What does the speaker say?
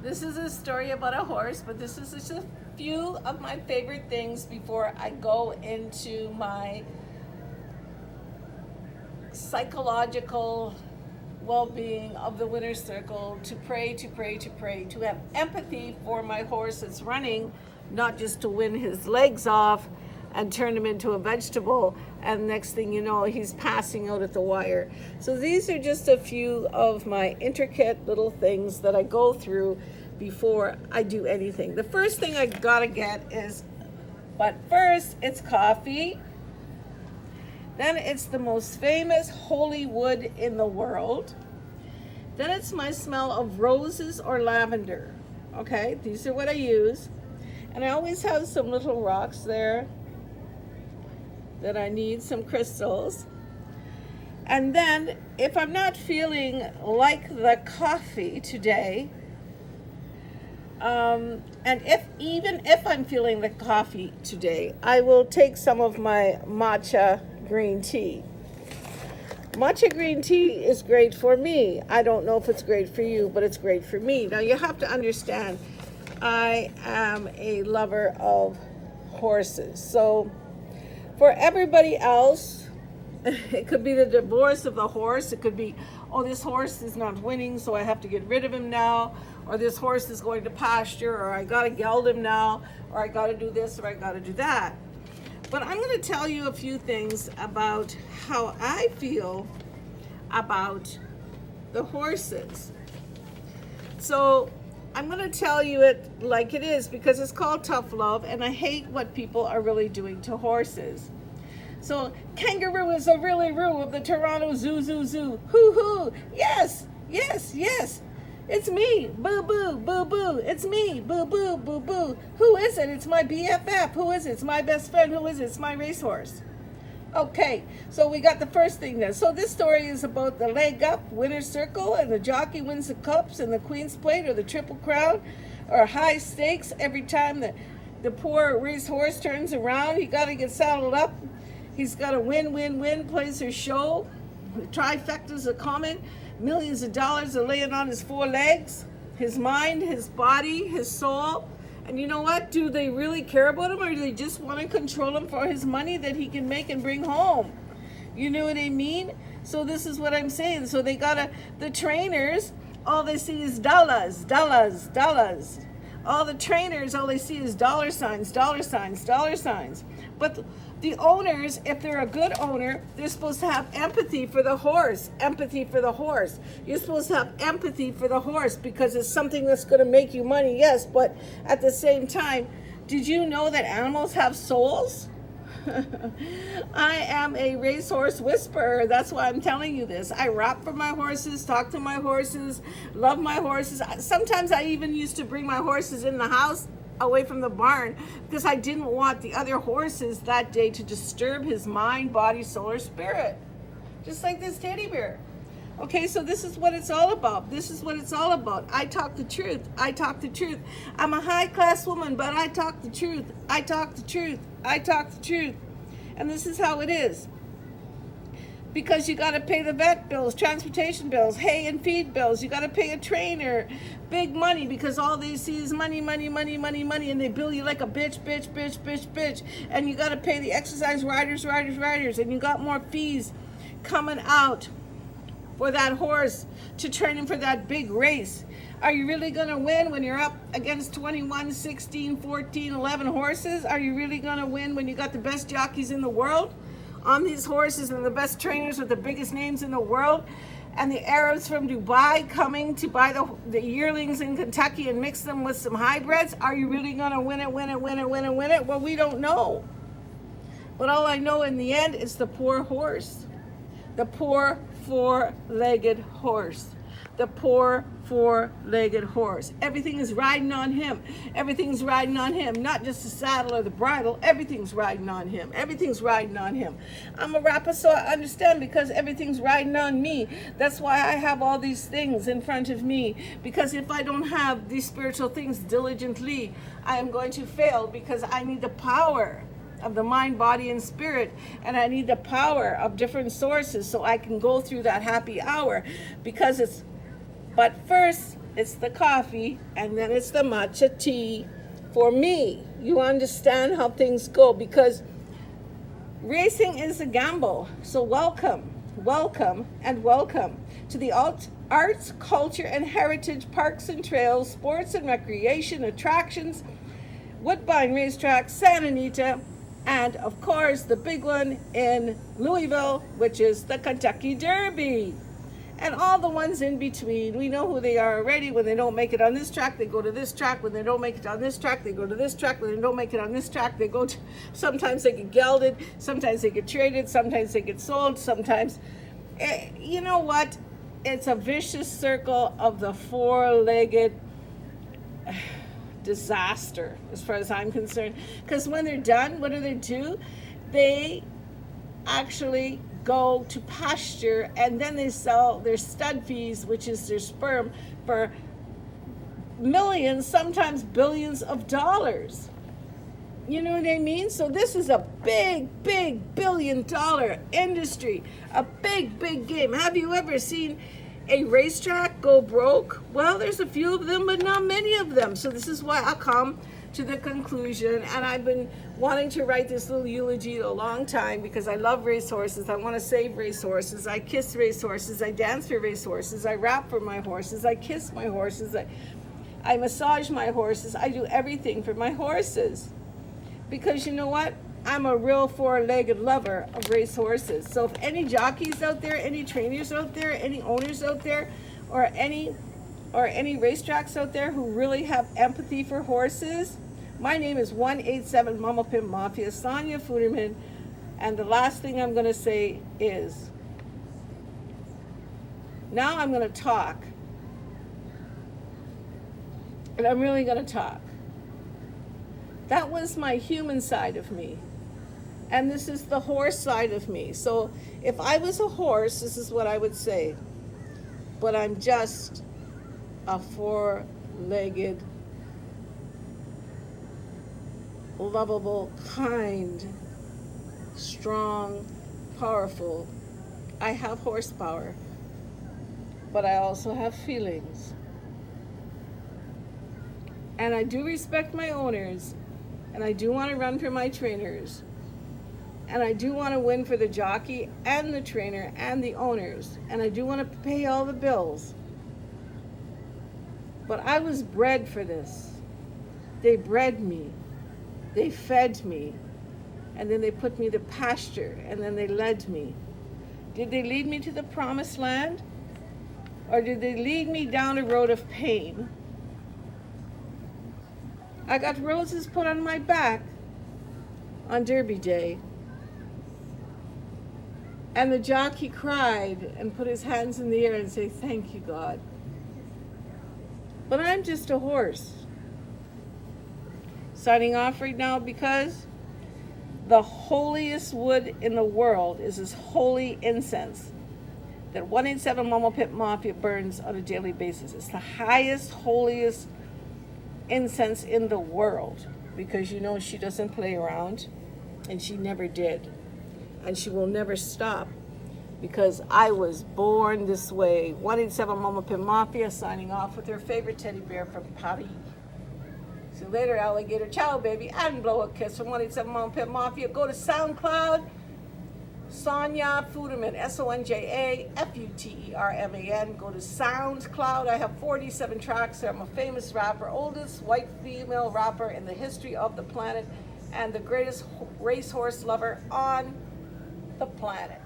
This is a story about a horse, but this is just a few of my favorite things before I go into my psychological well-being of the winner's circle, to pray, to have empathy for my horse that's running, not just to win his legs off and turn him into a vegetable, and next thing you know, he's passing out at the wire. So these are just a few of my intricate little things that I go through before I do anything. The first thing I gotta get is, but first, it's coffee. Then it's the most famous holy wood in the world. Then it's my smell of roses or lavender. Okay, these are what I use. And I always have some little rocks there that I need, some crystals. And then if I'm not feeling like the coffee today, and even if I'm feeling the coffee today, I will take some of my matcha green tea. Matcha green tea is great for me. I don't know if it's great for you, but it's great for me. Now you have to understand, I am a lover of horses. So for everybody else, it could be the divorce of the horse. It could be, oh, this horse is not winning, so I have to get rid of him now. Or this horse is going to pasture, or I gotta geld him now, or I gotta do this, or I gotta do that. But I'm gonna tell you a few things about how I feel about the horses. So I'm gonna tell you it like it is, because it's called tough love, and I hate what people are really doing to horses. So Kangaroo is a really roo of the Toronto Zoo, zoo. Hoo hoo, yes. It's me, boo boo, boo boo. It's me, boo boo, boo boo. Who is it? It's my BFF. Who is it? It's my best friend. Who is it? It's my racehorse. Okay, so we got the first thing there. So this story is about the leg up, winner's circle, and the jockey wins the cups and the Queen's Plate or the Triple Crown or high stakes. Every time the poor racehorse turns around, he got to get saddled up. He's got to win, plays her show. The trifectas are common. Millions of dollars are laying on his four legs, his mind, his body, his soul. And you know what? Do they really care about him, or do they just want to control him for his money that he can make and bring home? You know what I mean? So this is what I'm saying. So they the trainers, all they see is dollars. All the trainers, all they see is dollar signs. But the owners, if they're a good owner, they're supposed to have empathy for the horse. You're supposed to have empathy for the horse because it's something that's going to make you money, yes, but at the same time, did you know that animals have souls? I am a racehorse whisperer. That's why I'm telling you this. I rap for my horses, talk to my horses, love my horses. Sometimes I even used to bring my horses in the house away from the barn because I didn't want the other horses that day to disturb his mind, body, soul, or spirit. Just like this teddy bear. Okay, so this is what it's all about. I talk the truth. I'm a high-class woman, but I talk the truth. And this is how it is. Because you got to pay the vet bills, transportation bills, hay and feed bills. You got to pay a trainer, big money, because all they see is money, and they bill you like a bitch. And you got to pay the exercise riders, and you got more fees coming out for that horse to train him for that big race. Are you really going to win when you're up against 21, 16, 14, 11 horses? Are you really going to win when you got the best jockeys in the world on these horses and the best trainers with the biggest names in the world, and the Arabs from Dubai coming to buy the yearlings in Kentucky and mix them with some hybrids? Are you really going to win it? Well, we don't know. But all I know in the end is the poor horse. The poor four-legged horse. Everything is riding on him. Not just the saddle or the bridle. Everything's riding on him. I'm a rapper, so I understand, because everything's riding on me. That's why I have all these things in front of me. Because if I don't have these spiritual things diligently, I am going to fail, because I need the power of the mind, body, and spirit, and I need the power of different sources so I can go through that happy hour. But first, it's the coffee, and then it's the matcha tea for me. You understand how things go, because racing is a gamble. So welcome, welcome, and welcome to the arts, culture, and heritage, parks and trails, sports and recreation, attractions, Woodbine Racetrack, Santa Anita, and of course the big one in Louisville, which is the Kentucky Derby. And all the ones in between, we know who they are already. When they don't make it on this track, they go to this track. When they don't make it on this track, they go to this track. When they don't make it on this track, they go to, sometimes they get gelded, sometimes they get traded, sometimes they get sold, sometimes, you know what? It's a vicious circle of the four-legged disaster, as far as I'm concerned. Because when they're done, what do? They actually go to pasture, and then they sell their stud fees, which is their sperm, for millions, sometimes billions of dollars. You know what I mean? So this is a big, big billion-dollar industry, a big, big game. Have you ever seen a racetrack go broke? Well, there's a few of them, but not many of them. So this is why I come to the conclusion, and I've been wanting to write this little eulogy a long time, because I love racehorses. I want to save racehorses. I kiss racehorses. I dance for racehorses. I rap for my horses. I kiss my horses. I massage my horses. I do everything for my horses, because you know what? I'm a real four-legged lover of racehorses. So if any jockeys out there, any trainers out there, any owners out there, or any racetracks out there who really have empathy for horses, my name is 187 Mama Pimp Mafia, Sonia Fuderman. And the last thing I'm going to say is, now I'm going to talk. And I'm really going to talk. That was my human side of me. And this is the horse side of me. So if I was a horse, this is what I would say. But I'm just a four-legged, lovable, kind, strong, powerful. I have horsepower, but I also have feelings. And I do respect my owners, and I do want to run for my trainers, and I do want to win for the jockey and the trainer and the owners, and I do want to pay all the bills. But I was bred for this. They bred me. They fed me. And then they put me to pasture, and then they led me. Did they lead me to the promised land? Or did they lead me down a road of pain? I got roses put on my back on Derby Day. And the jockey cried and put his hands in the air and said, "Thank you, God." But I'm just a horse. Signing off right now, because the holiest wood in the world is this holy incense that 187 Mama Pimp Mafia burns on a daily basis. It's the highest, holiest incense in the world, because you know she doesn't play around, and she never did, and she will never stop, because I was born this way. 187 Mama Pimp Mafia signing off with her favorite teddy bear from Paris. See you later, alligator. Ciao, baby. And blow a kiss from 187 Mama Pimp Mafia. Go to SoundCloud, Sonia Fuderman, SonjaFuterman. Go to SoundCloud. I have 47 tracks. I'm a famous rapper, oldest white female rapper in the history of the planet, and the greatest racehorse lover on the planet.